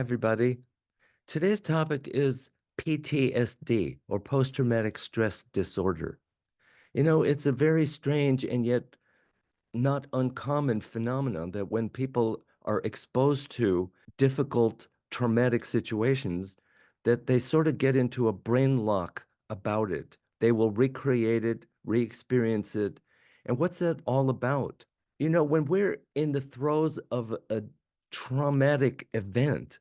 everybody. Today's topic is PTSD, or post-traumatic stress disorder. It's a very strange and yet not uncommon phenomenon that when people are exposed to difficult traumatic situations, that they sort of get into a brain lock about it. They will recreate it, re-experience it. And what's that all about? When we're in the throes of a traumatic event,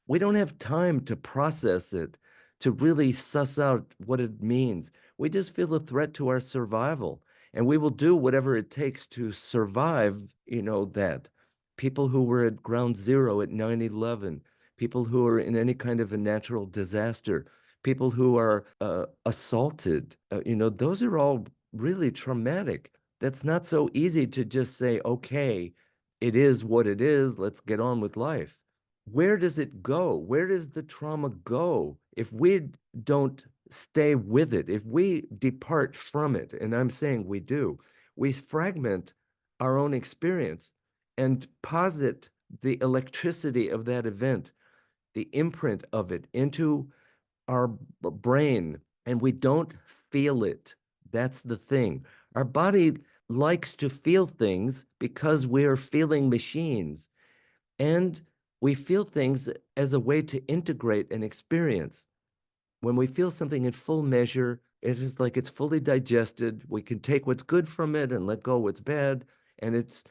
we don't have time to process it, to really suss out what it means. We just feel a threat to our survival, and we will do whatever it takes to survive, that. People who were at ground zero at 9/11, people who are in any kind of a natural disaster, people who are assaulted, those are all really traumatic. That's not so easy to just say, okay, it is what it is, let's get on with life. Where does it go? Where does the trauma go if we don't stay with it? If we depart from it, and I'm saying we do, we fragment our own experience and posit the electricity of that event, the imprint of it into our brain, and we don't feel it. That's the thing. Our body likes to feel things because we're feeling machines. And we feel things as a way to integrate an experience. When we feel something in full measure, it is like it's fully digested. We can take what's good from it and let go what's bad. And it's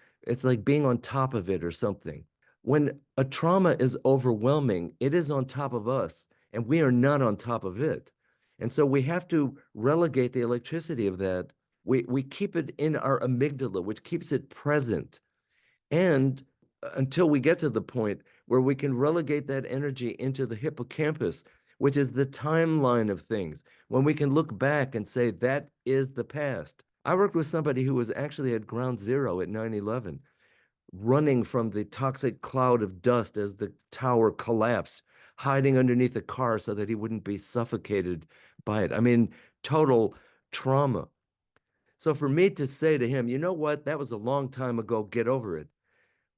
like being on top of it or something. When a trauma is overwhelming, it is on top of us, and we are not on top of it. And so we have to relegate the electricity of that. We keep it in our amygdala, which keeps it present. And until we get to the point where we can relegate that energy into the hippocampus, which is the timeline of things, when we can look back and say that is the past. I worked with somebody who was actually at ground zero at 9/11, running from the toxic cloud of dust as the tower collapsed, hiding underneath a car so that he wouldn't be suffocated by it. I mean, total trauma. So for me to say to him, you know what, that was a long time ago, get over it,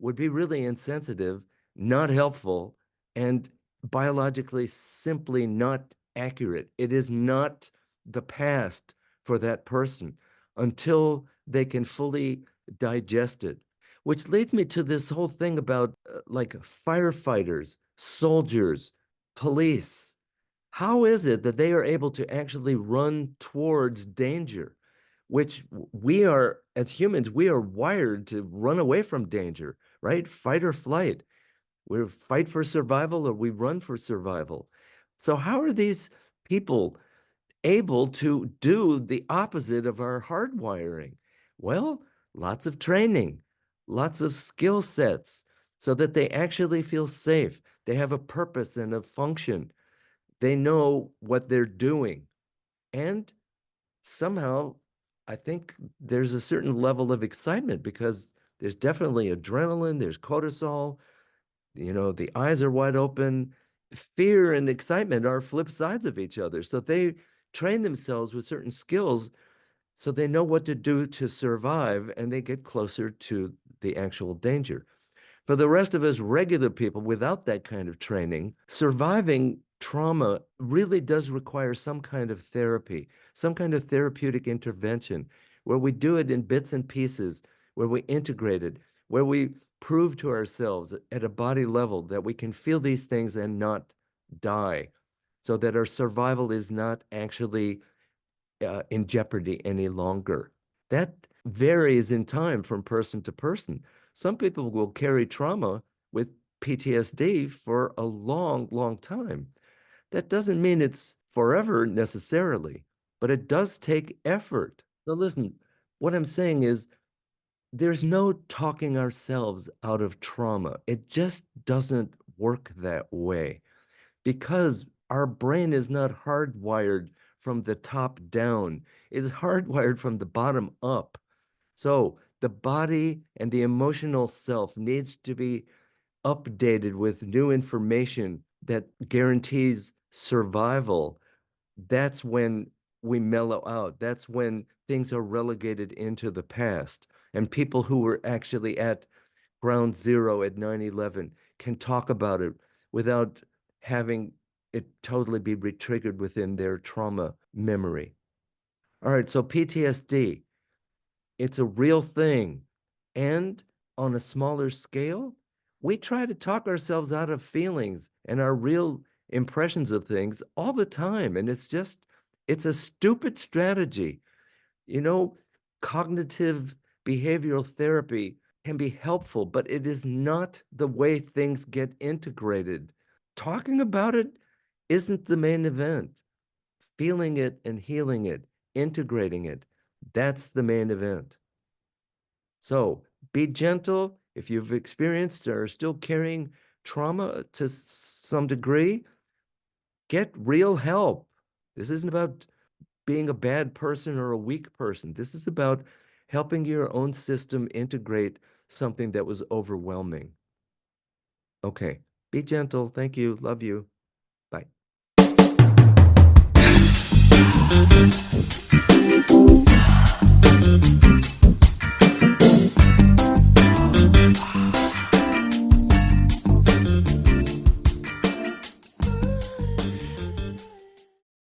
would be really insensitive, not helpful, and biologically simply not accurate. It is not the past for that person until they can fully digest it. Which leads me to this whole thing about like firefighters, soldiers, police. How is it that they are able to actually run towards danger, which we are, as humans, we are wired to run away from danger, right? Fight or flight. We fight for survival or we run for survival. So how are these people able to do the opposite of our hardwiring? Well, lots of training, lots of skill sets so that they actually feel safe. They have a purpose and a function. They know what they're doing. And somehow, I think there's a certain level of excitement because there's definitely adrenaline, there's cortisol, the eyes are wide open. Fear and excitement are flip sides of each other. So they train themselves with certain skills so they know what to do to survive and they get closer to the actual danger. For the rest of us regular people without that kind of training, surviving trauma really does require some kind of therapy, some kind of therapeutic intervention where we do it in bits and pieces, where we integrate it, where we prove to ourselves at a body level that we can feel these things and not die, so that our survival is not actually in jeopardy any longer. That varies in time from person to person. Some people will carry trauma with PTSD for a long, long time. That doesn't mean it's forever necessarily, but it does take effort. So listen, what I'm saying is there's no talking ourselves out of trauma. It just doesn't work that way because our brain is not hardwired from the top down. It's hardwired from the bottom up. So the body and the emotional self needs to be updated with new information that guarantees survival. That's when we mellow out. That's when things are relegated into the past. And people who were actually at ground zero at 9/11 can talk about it without having it totally be re-triggered within their trauma memory. All right, so PTSD, it's a real thing. And on a smaller scale, we try to talk ourselves out of feelings and our real impressions of things all the time. And it's a stupid strategy. You know, cognitive behavioral therapy can be helpful, but it is not the way things get integrated. Talking about it isn't the main event. Feeling it and healing it, integrating it, that's the main event. So be gentle. If you've experienced or are still carrying trauma to some degree, get real help. This isn't about being a bad person or a weak person. This is about helping your own system integrate something that was overwhelming. Okay, be gentle. Thank you. Love you.